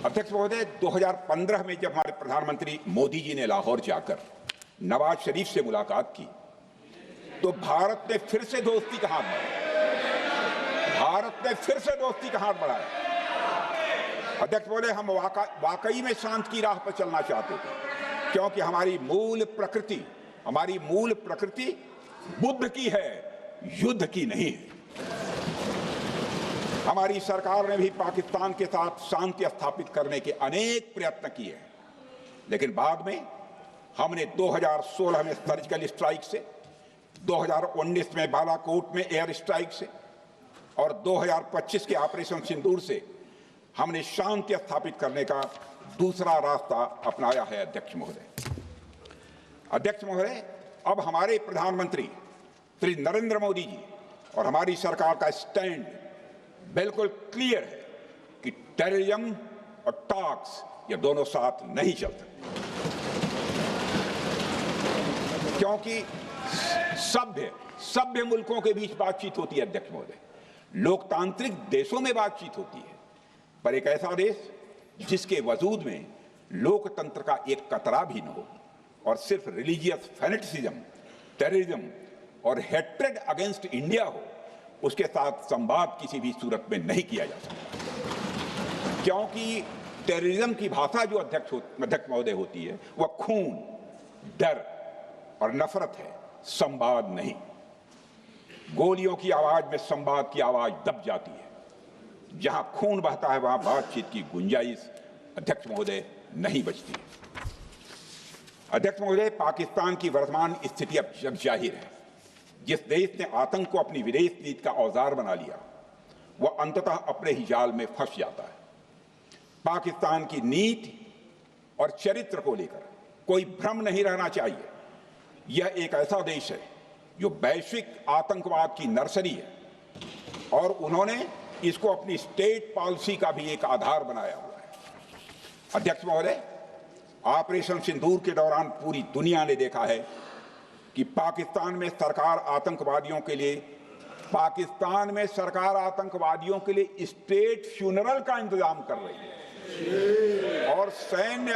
अध्यक्ष महोदय, 2015 में जब हमारे प्रधानमंत्री मोदी जी ने लाहौर जाकर नवाज शरीफ से मुलाकात की तो भारत ने फिर से दोस्ती का हाथ बढ़ाया। अध्यक्ष महोदय, हम वाकई में शांति की राह पर चलना चाहते थे, क्योंकि हमारी मूल प्रकृति बुद्ध की है, युद्ध की नहीं है। हमारी सरकार ने भी पाकिस्तान के साथ शांति स्थापित करने के अनेक प्रयत्न किए हैं, लेकिन बाद में हमने 2016 में सर्जिकल स्ट्राइक से, 2019 में बालाकोट में एयर स्ट्राइक से और 2025 के ऑपरेशन सिंदूर से हमने शांति स्थापित करने का दूसरा रास्ता अपनाया है। अध्यक्ष महोदय, अब हमारे प्रधानमंत्री श्री नरेंद्र मोदी जी और हमारी सरकार का स्टैंड बिल्कुल क्लियर है कि टेररिज्म और टॉक्स ये दोनों साथ नहीं चलते, क्योंकि सभ्य मुल्कों के बीच बातचीत होती है। अध्यक्ष महोदय, लोकतांत्रिक देशों में बातचीत होती है, पर एक ऐसा देश जिसके वजूद में लोकतंत्र का एक कतरा भी न हो और सिर्फ रिलीजियस फैनेटिसिज्म, टेररिज्म और हेट्रेड अगेंस्ट इंडिया हो, उसके साथ संवाद किसी भी सूरत में नहीं किया जा सकता, क्योंकि टेररिज्म की भाषा जो अध्यक्ष महोदय होती है वह खून, डर और नफरत है, संवाद नहीं। गोलियों की आवाज में संवाद की आवाज दब जाती है। जहां खून बहता है वहां बातचीत की गुंजाइश अध्यक्ष महोदय नहीं बचती है। अध्यक्ष महोदय, पाकिस्तान की वर्तमान स्थिति अब जग जाहिर है। जिस देश ने आतंक को अपनी विदेश नीति का औजार बना लिया, वह अंततः अपने ही जाल में फंस जाता है। पाकिस्तान की नीति और चरित्र को लेकर कोई भ्रम नहीं रहना चाहिए। यह एक ऐसा देश है जो वैश्विक आतंकवाद की नर्सरी है और उन्होंने इसको अपनी स्टेट पॉलिसी का भी एक आधार बनाया हुआ है। अध्यक्ष महोदय, ऑपरेशन सिंदूर के दौरान पूरी दुनिया ने देखा है कि पाकिस्तान में सरकार आतंकवादियों के लिए स्टेट फ्यूनरल का इंतजाम कर रही है और सैन्य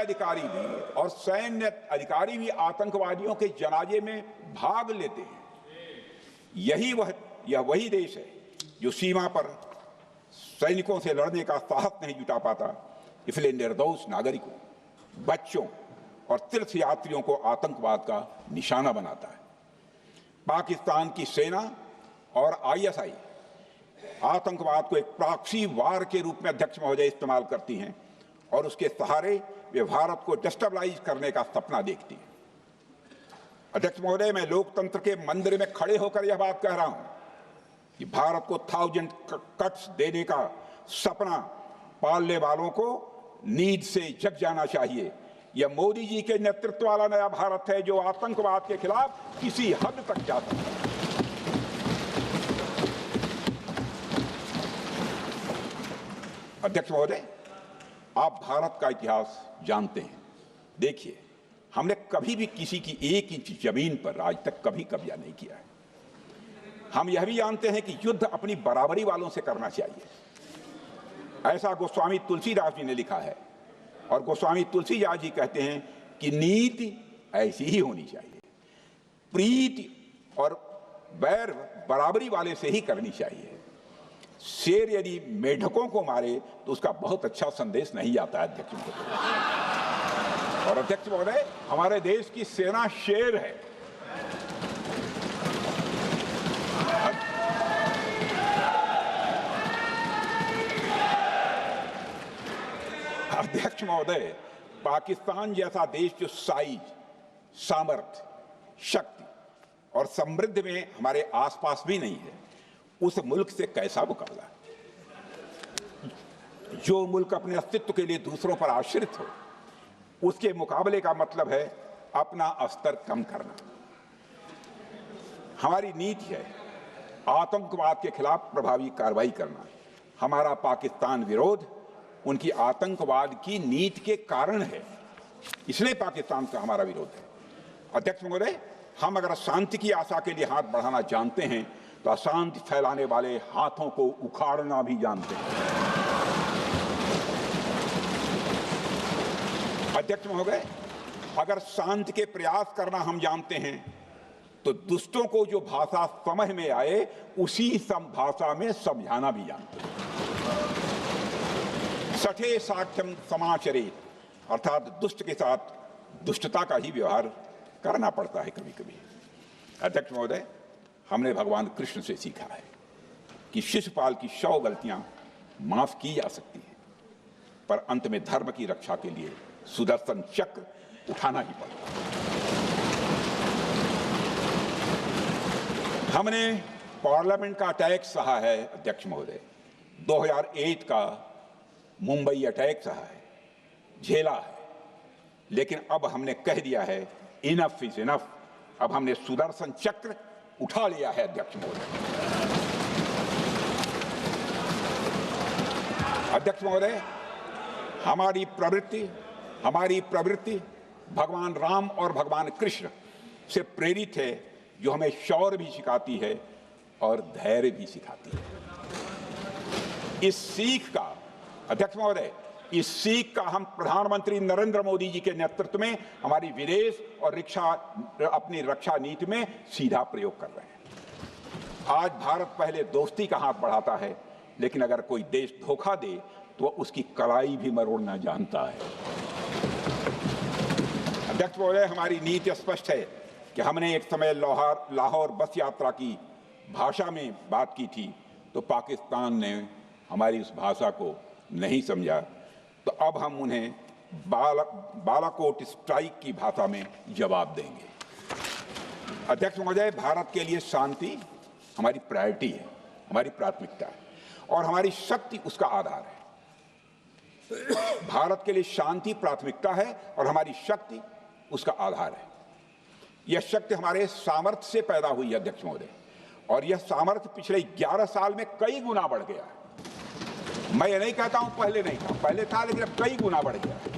अधिकारी भी आतंकवादियों के जनाजे में भाग लेते हैं। यह वही देश है जो सीमा पर सैनिकों से लड़ने का साहस नहीं जुटा पाता, इसलिए निर्दोष नागरिकों, बच्चों और तीर्थ यात्रियों को आतंकवाद का निशाना बनाता है। पाकिस्तान की सेना और आईएसआई आतंकवाद को एक प्रॉक्सी वार के रूप में अध्यक्ष महोदय इस्तेमाल करती हैं और उसके सहारे वे भारत को डिस्टेबलाइज करने का सपना देखती हैं। अध्यक्ष महोदय, मैं लोकतंत्र के मंदिर में खड़े होकर यह बात कह रहा हूं कि भारत को 1000 कट्स देने का सपना पालने वालों को नींद से जग जाना चाहिए। यह मोदी जी के नेतृत्व वाला नया भारत है जो आतंकवाद के खिलाफ किसी हद तक जा सकता है। अध्यक्ष महोदय, आप भारत का इतिहास जानते हैं। देखिए, हमने कभी भी किसी की 1 इंच जमीन पर आज तक कभी कब्जा नहीं किया है। हम यह भी जानते हैं कि युद्ध अपनी बराबरी वालों से करना चाहिए। ऐसा गोस्वामी तुलसीदास जी ने लिखा है और गोस्वामी तुलसीदास जी कहते हैं कि नीति ऐसी ही होनी चाहिए। प्रीति और बैर बराबरी वाले से ही करनी चाहिए। शेर यदि मेढकों को मारे तो उसका बहुत अच्छा संदेश नहीं आता है। अध्यक्ष महोदय, और अध्यक्ष महोदय, हमारे देश की सेना शेर है। अध्यक्ष महोदय, पाकिस्तान जैसा देश जो साइज, सामर्थ्य, शक्ति और समृद्धि में हमारे आसपास भी नहीं है, उस मुल्क से कैसा मुकाबला? जो मुल्क अपने अस्तित्व के लिए दूसरों पर आश्रित हो, उसके मुकाबले का मतलब है अपना स्तर कम करना। हमारी नीति है आतंकवाद के खिलाफ प्रभावी कार्रवाई करना। हमारा पाकिस्तान विरोध उनकी आतंकवाद की नीति के कारण है, इसलिए पाकिस्तान का हमारा विरोध है। अध्यक्ष महोदय, हम अगर शांति की आशा के लिए हाथ बढ़ाना जानते हैं तो अशांति फैलाने वाले हाथों को उखाड़ना भी जानते हैं। अध्यक्ष महोदय, अगर शांति के प्रयास करना हम जानते हैं तो दुष्टों को जो भाषा समझ में आए उसी भाषा में समझाना भी जानते हैं। सठे साक्ष्यम समाचरे, अर्थात दुष्ट के साथ दुष्टता का ही व्यवहार करना पड़ता है कभी कभी। अध्यक्ष महोदय, हमने भगवान कृष्ण से सीखा है कि शिशुपाल की 100 गलतियां माफ की जा सकती हैं, पर अंत में धर्म की रक्षा के लिए सुदर्शन चक्र उठाना ही पड़ता है। हमने पार्लियामेंट का अटैक सहा है अध्यक्ष महोदय, 2008 का मुंबई अटैक सहा है, झेला है, लेकिन अब हमने कह दिया है इनफ इज इनफ। अब हमने सुदर्शन चक्र उठा लिया है अध्यक्ष महोदय। अध्यक्ष महोदय, हमारी प्रवृत्ति भगवान राम और भगवान कृष्ण से प्रेरित है, जो हमें शौर्य भी सिखाती है और धैर्य भी सिखाती है। इस सीख का अध्यक्ष महोदय, इस सीख का हम प्रधानमंत्री नरेंद्र मोदी जी के नेतृत्व में हमारी विदेश और अपनी रक्षा नीति में सीधा प्रयोग कर रहे हैं। आज भारत पहले दोस्ती का हाथ बढ़ाता है, लेकिन अगर कोई देश धोखा दे तो उसकी कलाई भी मरोड़ना जानता है। अध्यक्ष महोदय, हमारी नीति स्पष्ट है कि हमने एक समय लाहौर बस यात्रा की भाषा में बात की थी, तो पाकिस्तान ने हमारी उस भाषा को नहीं समझा, तो अब हम उन्हें बालाकोट स्ट्राइक की भाषा में जवाब देंगे। अध्यक्ष महोदय, भारत के लिए शांति हमारी प्रायोरिटी है, हमारी प्राथमिकता है और हमारी शक्ति उसका आधार है। भारत के लिए शांति प्राथमिकता है और हमारी शक्ति उसका आधार है। यह शक्ति हमारे सामर्थ्य से पैदा हुई है अध्यक्ष महोदय, और यह सामर्थ्य पिछले 11 साल में कई गुना बढ़ गया है। मैं ये नहीं कहता हूं पहले नहीं था, पहले था, लेकिन अब कई गुना बढ़ गया है।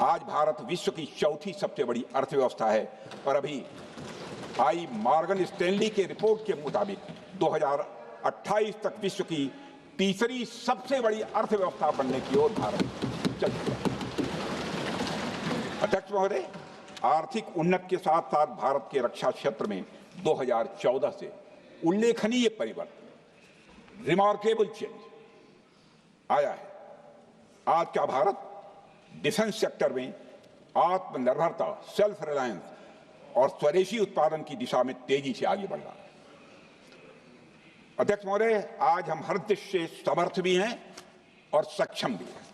आज भारत विश्व की चौथी सबसे बड़ी अर्थव्यवस्था है और अभी आई मॉर्गन स्टैनली के रिपोर्ट के मुताबिक 2028 तक विश्व की तीसरी सबसे बड़ी अर्थव्यवस्था बनने की ओर भारत चल रहा है। अध्यक्ष महोदय, आर्थिक उन्नति के साथ साथ भारत के रक्षा क्षेत्र में 2014 से उल्लेखनीय परिवर्तन, रिमार्केबल चेंज आया है। आज का भारत डिफेंस सेक्टर में आत्मनिर्भरता, सेल्फ रिलायंस और स्वदेशी उत्पादन की दिशा में तेजी से आगे बढ़ रहा है। अध्यक्ष महोदय, आज हम हर दृष्टि से समर्थ भी हैं और सक्षम भी हैं।